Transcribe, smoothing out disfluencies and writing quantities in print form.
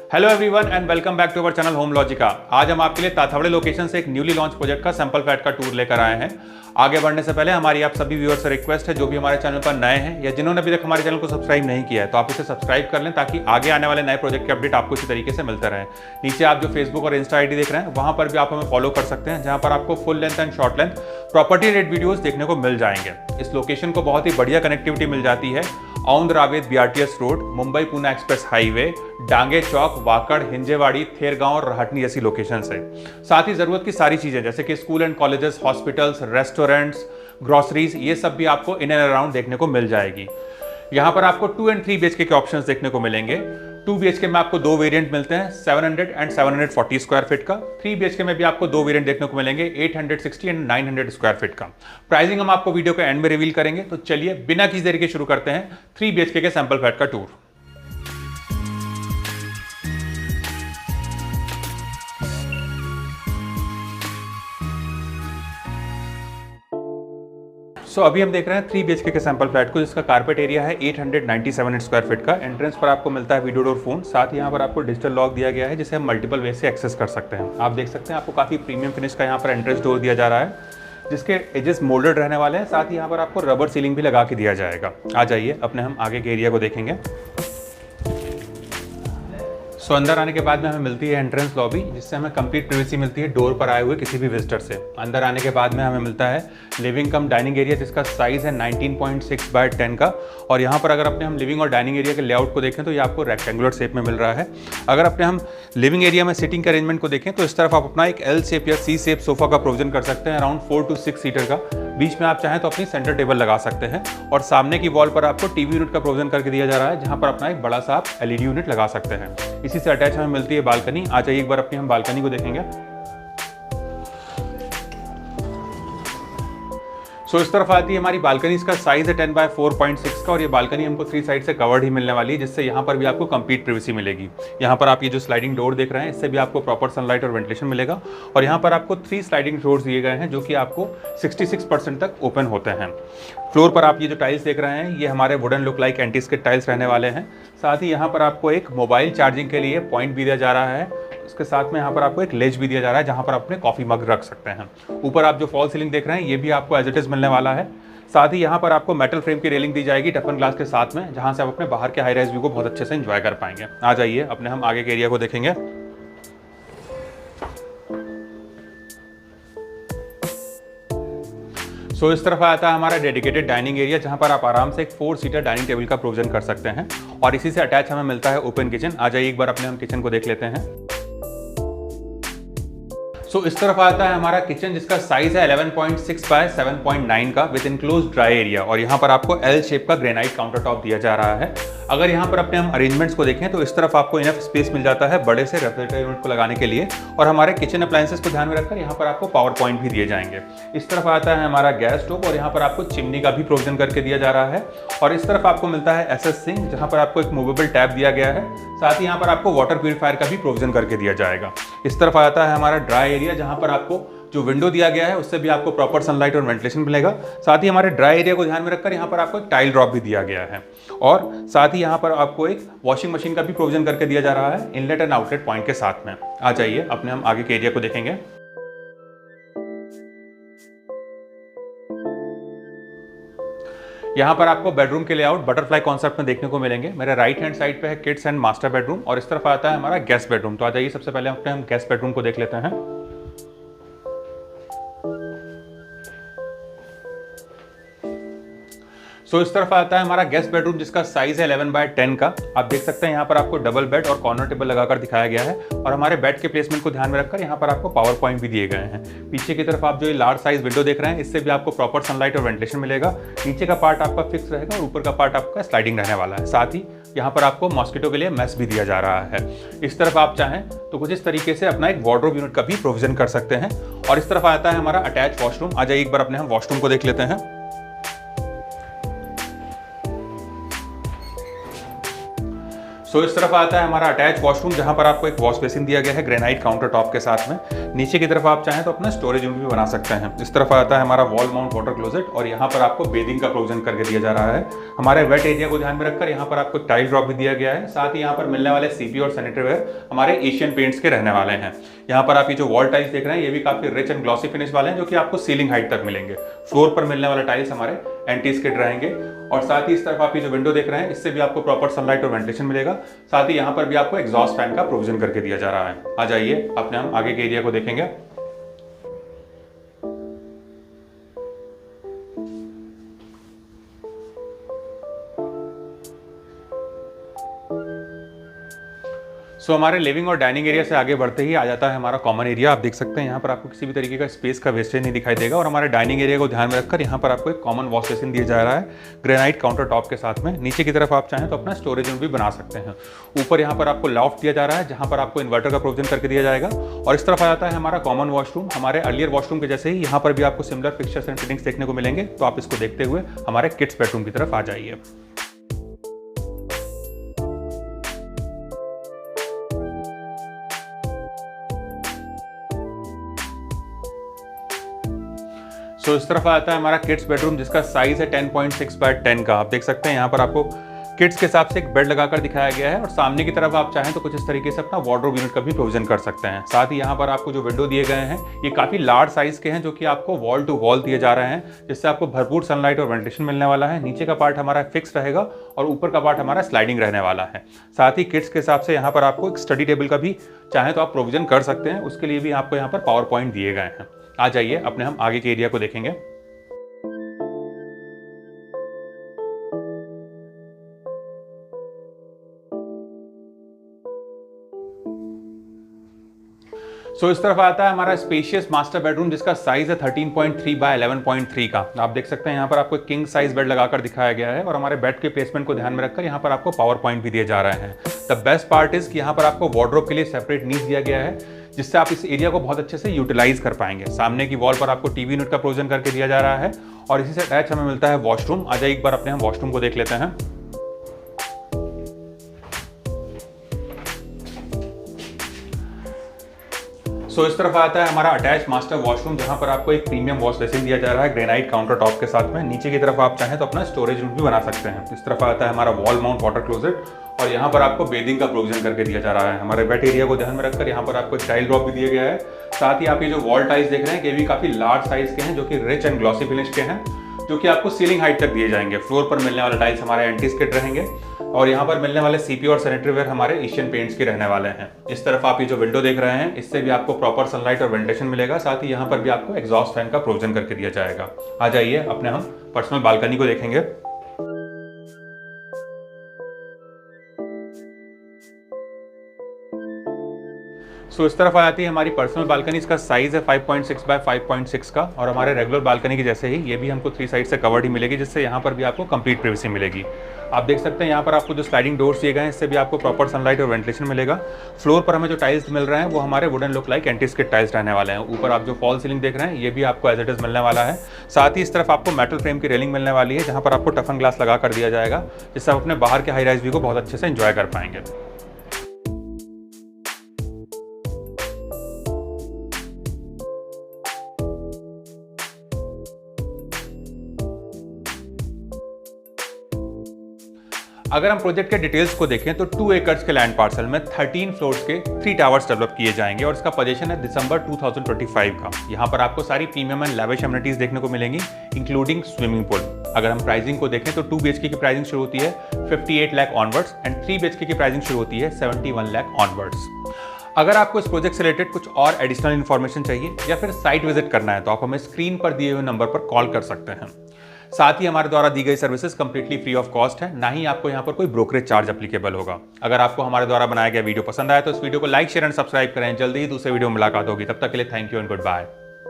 Hello everyone and welcome back to our channel Home Logica. आज हम आपके लिए ताथवड़े लोकेशन से एक न्यूली लॉन्च प्रोजेक्ट का सैंपल फ्लैट का टूर लेकर आए हैं। आगे बढ़ने से पहले हमारी आप सभी व्यूअर्स से रिक्वेस्ट है, जो भी हमारे चैनल पर नए हैं या जिन्होंने अभी तक हमारे चैनल को सब्सक्राइब नहीं किया है, तो आप इसे सब्सक्राइब कर लें ताकि आगे आने वाले नए प्रोजेक्ट के अपडेट आपको इसी तरीके से मिलते रहे। नीचे आप जो फेसबुक और इंस्टा आईडी देख रहे हैं, वहां पर भी आप हमें फॉलो कर सकते हैं, जहां पर आपको full length and short length property rate videos देखने को मिल जाएंगे। इस लोकेशन को बहुत ही बढ़िया कनेक्टिविटी मिल जाती है Aundh Ravet BRTS road, Mumbai Pune express highway, Dange Chowk, Wakad, Hinjewadi, Thergaon और राहटनी जैसी लोकेशन से। साथ ही जरूरत की सारी चीजें जैसे कि school and colleges, hospitals, restaurants, groceries, ये सब भी आपको इन एंड अराउंड देखने को मिल जाएगी। यहाँ पर आपको 2 एंड 3 BHK के ऑप्शंस देखने को मिलेंगे। 2 BHK में आपको 2 वेरिएंट मिलते हैं, 700 एंड 740 स्क्वायर फीट का। 3 BHK में भी आपको 2 वेरिएंट देखने को मिलेंगे, 860 एंड 900 स्क्वायर फीट का। प्राइसिंग हम आपको वीडियो के एंड में रिवील करेंगे, तो चलिए बिना किसी देरी के शुरू करते हैं 3 BHK के सैंपल फ्लैट का टूर। अभी हम देख रहे हैं 3 BHK के सैंपल फ्लैट को, जिसका कारपेट एरिया है 897 स्क्वायर फीट का। एंट्रेंस पर आपको मिलता है वीडियो डोर फोन, साथ ही यहाँ पर आपको डिजिटल लॉक दिया गया है, जिसे हम मल्टीपल वे से एक्सेस कर सकते हैं। आप देख सकते हैं आपको काफ़ी प्रीमियम फिनिश का यहाँ पर एंट्रेंस डोर दिया जा रहा है, जिसके एजेस मोल्डेड रहने वाले हैं। साथ ही यहाँ पर आपको रबर सीलिंग भी लगा के दिया जाएगा। आ जाइए अपने हम आगे के एरिया को देखेंगे। अंदर आने के बाद में हमें मिलती है एंट्रेंस लॉबी, जिससे हमें कंप्लीट प्राइवेसी मिलती है डोर पर आए हुए किसी भी विजिटर से। अंदर आने के बाद में हमें मिलता है लिविंग कम डाइनिंग एरिया, जिसका साइज है 19.6 बाय 10 का। और यहाँ पर अगर अपने हम लिविंग और डाइनिंग एरिया के लेआउट को देखें तो ये आपको रेक्टेंगुलर शेप में मिल रहा है। अगर अपने हम लिविंग एरिया में सिटिंग के अरेंजमेंट को देखें तो इस तरफ आप अपना एक L शेप या C शेप सोफा का प्रोविजन कर सकते हैं, अराउंड 4 to 6 सीटर का। बीच में आप चाहें तो अपनी सेंटर टेबल लगा सकते हैं। और सामने की वॉल पर आपको टीवी यूनिट का प्रोविजन करके दिया जा रहा है, जहां पर अपना एक बड़ा सा आप LED यूनिट लगा सकते हैं। इसी से अटैच हमें मिलती है बालकनी। आ जाइए एक बार अपनी हम बालकनी को देखेंगे। इस तरफ आती है हमारी बालकनी। इसका साइज है 10 बाय 4.6 का, और ये बालकनी हमको 3 साइड से कवर्ड ही मिलने वाली है, जिससे यहाँ पर भी आपको कंप्लीट प्राइवेसी मिलेगी। यहाँ पर आप ये जो स्लाइडिंग डोर देख रहे हैं, इससे भी आपको प्रॉपर सनलाइट और वेंटिलेशन मिलेगा। और यहाँ पर आपको 3 स्लाइडिंग डोर्स दिए गए हैं, जो कि आपको 66% तक ओपन होते हैं। फ्लोर पर आप ये जो टाइल्स देख रहे हैं, ये हमारे wooden look like anti skid tiles रहने वाले हैं। साथ ही यहाँ पर आपको एक मोबाइल चार्जिंग के लिए पॉइंट भी दिया जा रहा है। उसके साथ में यहाँ पर आपको एक लेज भी दिया जा रहा है, जहाँ पर आप अपने कॉफी मग रख सकते हैं। ऊपर आप जो फॉल सीलिंग देख रहे हैं, ये भी आपको एज इट इज मिलने वाला है। साथ ही यहाँ पर आपको मेटल फ्रेम की रेलिंग दी जाएगी टफन ग्लास के साथ में, जहाँ से आप अपने बाहर के हाई राइज व्यू को बहुत अच्छे से एंजॉय कर पाएंगे। आ जाइए अपने हम आगे के एरिया को देखेंगे। इस तरफ आता है हमारा डेडिकेटेड डाइनिंग एरिया, जहां पर आप आराम से एक 4 सीटर डाइनिंग टेबल का प्रोविजन कर सकते हैं। और इसी से अटैच हमें मिलता है ओपन किचन। आ जाइए एक बार अपने हम किचन को देख लेते हैं। इस तरफ आता है हमारा किचन, जिसका साइज है 11.6 बाय 7.9 का, विद इनक्लोज ड्राई एरिया। और यहाँ पर आपको L शेप का ग्रेनाइट काउंटर टॉप दिया जा रहा है। अगर यहाँ पर अपने हम अरेंजमेंट्स को देखें तो इस तरफ आपको इनफ स्पेस मिल जाता है बड़े से रेफ्रिजरेटर यूनिट को लगाने के लिए। और हमारे किचन अप्लायंसेस को ध्यान में रखकर यहाँ पर आपको पावर पॉइंट भी दिए जाएंगे। इस तरफ आता है हमारा गैस स्टोव, और यहाँ पर आपको चिमनी का भी प्रोविजन करके दिया जा रहा है। और इस तरफ आपको मिलता है SS सिंक, जहाँ पर आपको एक मूवेबल टैप दिया गया है। साथ ही यहाँ पर आपको वाटर प्यूरिफायर का भी प्रोविजन करके दिया जाएगा। इस तरफ आता है हमारा ड्राई एरिया, जहाँ पर आपको जो विंडो दिया गया है उससे भी आपको प्रॉपर सनलाइट और वेंटिलेशन मिलेगा। साथ ही हमारे ड्राई एरिया को ध्यान में रखकर यहाँ पर आपको एक टाइल ड्रॉप भी दिया गया है। और साथ ही यहाँ पर आपको एक वॉशिंग मशीन का भी प्रोविजन करके दिया जा रहा है इनलेट एंड आउटलेट पॉइंट के साथ में। आ जाइए अपने हम आगे के एरिया को देखेंगे। यहाँ पर आपको बेडरूम के लेआउट बटरफ्लाई कॉन्सेप्ट में देखने को मिलेंगे। मेरे राइट हैंड साइड पे है किड्स एंड मास्टर बेडरूम, और इस तरफ आता है हमारा गेस्ट बेडरूम। तो आ जाइए सबसे पहले अपने हम गेस्ट बेडरूम को देख लेते हैं। इस तरफ आता है हमारा गेस्ट बेडरूम, जिसका साइज है 11 बाय 10 का। आप देख सकते हैं यहाँ पर आपको डबल बेड और कॉर्नर टेबल लगाकर दिखाया गया है। और हमारे बेड के प्लेसमेंट को ध्यान में रखकर यहाँ पर आपको पावर पॉइंट भी दिए गए हैं। पीछे की तरफ आप जो ये लार्ज साइज विंडो देख रहे हैं, इससे भी आपको प्रॉपर सनलाइट और वेंटिलेशन मिलेगा। नीचे का पार्ट आपका फिक्स रहेगा और ऊपर का पार्ट आपका स्लाइडिंग रहने वाला है। साथ ही यहाँ पर आपको मॉस्किटो के लिए मेस भी दिया जा रहा है। इस तरफ आप चाहें तो कुछ इस तरीके से अपना एक वार्डरोब यूनिट का भी प्रोविजन कर सकते हैं। और इस तरफ आता है हमारा अटैच वॉशरूम। आ जाइए एक बार अपने हम वॉशरूम को देख लेते हैं। इस तरफ आता है हमारा अटैच वॉशरूम, जहां पर आपको एक वॉश बेसिन दिया गया है ग्रेनाइट काउंटर टॉप के साथ में। नीचे की तरफ आप चाहें तो अपना स्टोरेज यूनिट भी बना सकते हैं। इस तरफ आता है हमारा वॉल माउंट वाटर क्लोजेट और यहाँ पर आपको बेदिंग का प्रोविजन करके दिया जा रहा है। हमारे वेट एरिया को ध्यान में रखकर यहाँ पर आपको टाइल ड्रॉप भी दिया गया है। साथ ही यहाँ पर मिलने वाले सीपी और सैनिटरी वेयर हमारे एशियन पेंट्स के रहने वाले हैं। यहाँ पर आप ये जो वॉल टाइल्स देख रहे हैं ये भी काफी रिच एंड ग्लॉसी फिनिश वाले हैं, जो कि आपको सीलिंग हाइट तक मिलेंगे। फ्लोर पर मिलने वाले टाइल्स हमारे एंटी स्किड रहेंगे और साथ ही इस तरफ आप ये जो विंडो देख रहे हैं इससे भी आपको प्रॉपर सनलाइट और वेंटिलेशन मिलेगा। साथ ही यहाँ पर भी आपको एग्जॉस्ट फैन का प्रोविजन करके दिया जा रहा है। आ जाइए अपने हम आगे के एरिया को देखेंगे। हमारे लिविंग और डाइनिंग एरिया से आगे बढ़ते ही आ जाता है हमारा कॉमन एरिया। आप देख सकते हैं यहाँ पर आपको किसी भी तरीके का स्पेस का वेस्टेज नहीं दिखाई देगा और हमारे डाइनिंग एरिया को ध्यान में रखकर यहाँ पर आपको एक कॉमन वॉश बेसिन दिया जा रहा है ग्रेनाइट काउंटर टॉप के साथ में। नीचे की तरफ आप चाहें तो अपना स्टोरेज रूम भी बना सकते हैं। ऊपर यहाँ पर आपको लॉफ्ट दिया जा रहा है जहाँ पर आपको इन्वर्टर का प्रोविजन करके दिया जाएगा और इस तरफ आ जाता है हमारा कॉमन वॉशरूम। हमारे अर्लियर वॉशरूम के जैसे ही यहाँ पर भी आपको सिमिलर फिक्चर्स एंड फिटिंग्स देखने को मिलेंगे, तो आप इसको देखते हुए हमारे किड्स बेडरूम की तरफ आ जाइए। इस तरफ आता है हमारा किड्स बेडरूम जिसका साइज है 10.6 बाय 10 का। आप देख सकते हैं यहाँ पर आपको किड्स के हिसाब से एक बेड लगाकर दिखाया गया है और सामने की तरफ आप चाहें तो कुछ इस तरीके से अपना वार्डरोब यूनिट का भी प्रोविजन कर सकते हैं। साथ ही यहाँ पर आपको जो विंडो दिए गए हैं ये काफी लार्ज साइज के हैं, जो कि आपको वॉल टू वॉल दिए जा रहे हैं, जिससे आपको भरपूर सनलाइट और वेंटिलेशन मिलने वाला है। नीचे का पार्ट हमारा फिक्स रहेगा और ऊपर का पार्ट हमारा स्लाइडिंग रहने वाला है। साथ ही किड्स के हिसाब से यहाँ पर आपको एक स्टडी टेबल का भी चाहें तो आप प्रोविजन कर सकते हैं, उसके लिए भी आपको यहाँ पर पावर पॉइंट दिए गए हैं। आ जाइए अपने हम आगे के एरिया को देखेंगे। इस तरफ आता है हमारा स्पेशियस मास्टर बेडरूम जिसका साइज है 13.3 बाय 11.3 का। आप देख सकते हैं यहाँ पर आपको किंग साइज बेड लगाकर दिखाया गया है और हमारे बेड के प्लेसमेंट को ध्यान में रखकर यहाँ पर आपको पावर पॉइंट भी दिए जा रहे हैं। द बेस्ट पार्ट इज कि यहाँ पर आपको वार्डरोब के लिए सेपरेट नीच दिया गया है, जिससे आप इस एरिया को बहुत अच्छे से यूटिलाइज कर पाएंगे। सामने की वॉल पर आपको टीवी यूनिट का प्रोविजन करके दिया जा रहा है और इसी से अटैच हमें मिलता है वॉशरूम। आ जाइए एक बार अपने हम वॉशरूम को देख लेते हैं। इस तरफ आता है हमारा अटैच मास्टर वॉशरूम जहां पर आपको एक प्रीमियम वॉश बेसिन दिया जा रहा है ग्रेनाइट काउंटर टॉप के साथ में। नीचे की तरफ आप चाहें तो अपना स्टोरेज रूम भी बना सकते हैं। इस तरफ आता है हमारा वॉल माउंट वाटर क्लोजेट और यहाँ पर आपको बेदिंग का प्रोविजन करके दिया जा रहा है। हमारे वेट एरिया को ध्यान में रखकर यहाँ पर आपको एक टाइल ड्रॉप भी दिया गया है। साथ ही आप ये जो वॉल टाइल्स देख रहे हैं ये भी काफी लार्ज साइज के हैं, जो कि रिच एंड ग्लॉसी फिनिश के हैं, जो कि आपको सीलिंग हाइट तक दिए जाएंगे। फ्लोर पर मिलने वाले टाइल्स हमारे एंटी स्किड रहेंगे और यहाँ पर मिलने वाले सीपी और सैनिटरी वेयर हमारे एशियन पेंट्स के रहने वाले हैं। इस तरफ आप ये जो विंडो देख रहे हैं इससे भी आपको प्रॉपर सनलाइट और वेंटिलेशन मिलेगा। साथ ही यहाँ पर भी आपको एग्जॉस्ट फैन का प्रोविजन करके दिया जाएगा। आ जाइए अपने हम पर्सनल बालकनी को देखेंगे। इस तरफ आ जाती है हमारी पर्सनल बालकनी। इसका साइज है 5.6 बाय 5.6 का और हमारे रेगुलर बालकनी की जैसे ही ये भी हमको 3 साइड से कवर्ड ही मिलेगी, जिससे यहाँ पर भी आपको कंप्लीट प्राइवेसी मिलेगी। आप देख सकते हैं यहाँ पर आपको जो स्लाइडिंग डोर्स दिए गए हैं इससे भी आपको प्रॉपर सनलाइट और वेंटिलेशन मिलेगा। फ्लोर पर हमें जो टाइल्स मिल रहे हैं वो हमारे wooden look like anti skid tiles रहने वाले हैं। ऊपर आप जो फॉल सीलिंग देख रहे हैं ये भी आपको एज इट इज मिलने वाला है। साथ ही इस तरफ आपको मेटल फ्रेम की रेलिंग मिलने वाली है जहाँ पर आपको टफन ग्लास लगा कर दिया जाएगा, जिससे आप अपने बाहर के हाई राइज व्यू को बहुत अच्छे से एंजॉय कर पाएंगे। अगर हम प्रोजेक्ट के डिटेल्स को देखें तो 2 एकर्स के लैंड पार्सल में 13 फ्लोर्स के 3 टावर्स डेवलप किए जाएंगे और इसका पोजीशन है दिसंबर 2025 का। यहाँ पर आपको सारी प्रीमियम एंड लैविश एमिनिटीज देखने को मिलेंगी, इंक्लूडिंग स्विमिंग पूल। अगर हम प्राइसिंग को देखें तो 2 BHK की प्राइसिंग शुरू होती है 58 लाख ऑनवर्ड्स एंड 3 BHK की प्राइसिंग शुरू होती है 71 लाख ऑनवर्ड्स। अगर आपको इस प्रोजेक्ट से रिलेटेड कुछ और एडिशनल इन्फॉर्मेशन चाहिए या फिर साइट विजिट करना है तो आप हमें स्क्रीन पर दिए हुए नंबर पर कॉल कर सकते हैं। साथ ही हमारे द्वारा दी गई services completely free of cost है, ना ही आपको यहाँ पर कोई ब्रोकरेज चार्ज एप्लीकेबल होगा। अगर आपको हमारे द्वारा बनाया गया वीडियो पसंद आया तो इस वीडियो को लाइक शेयर एंड सब्सक्राइब करें। जल्दी ही दूसरे वीडियो में मुलाकात होगी, तब तक के लिए thank you and good bye.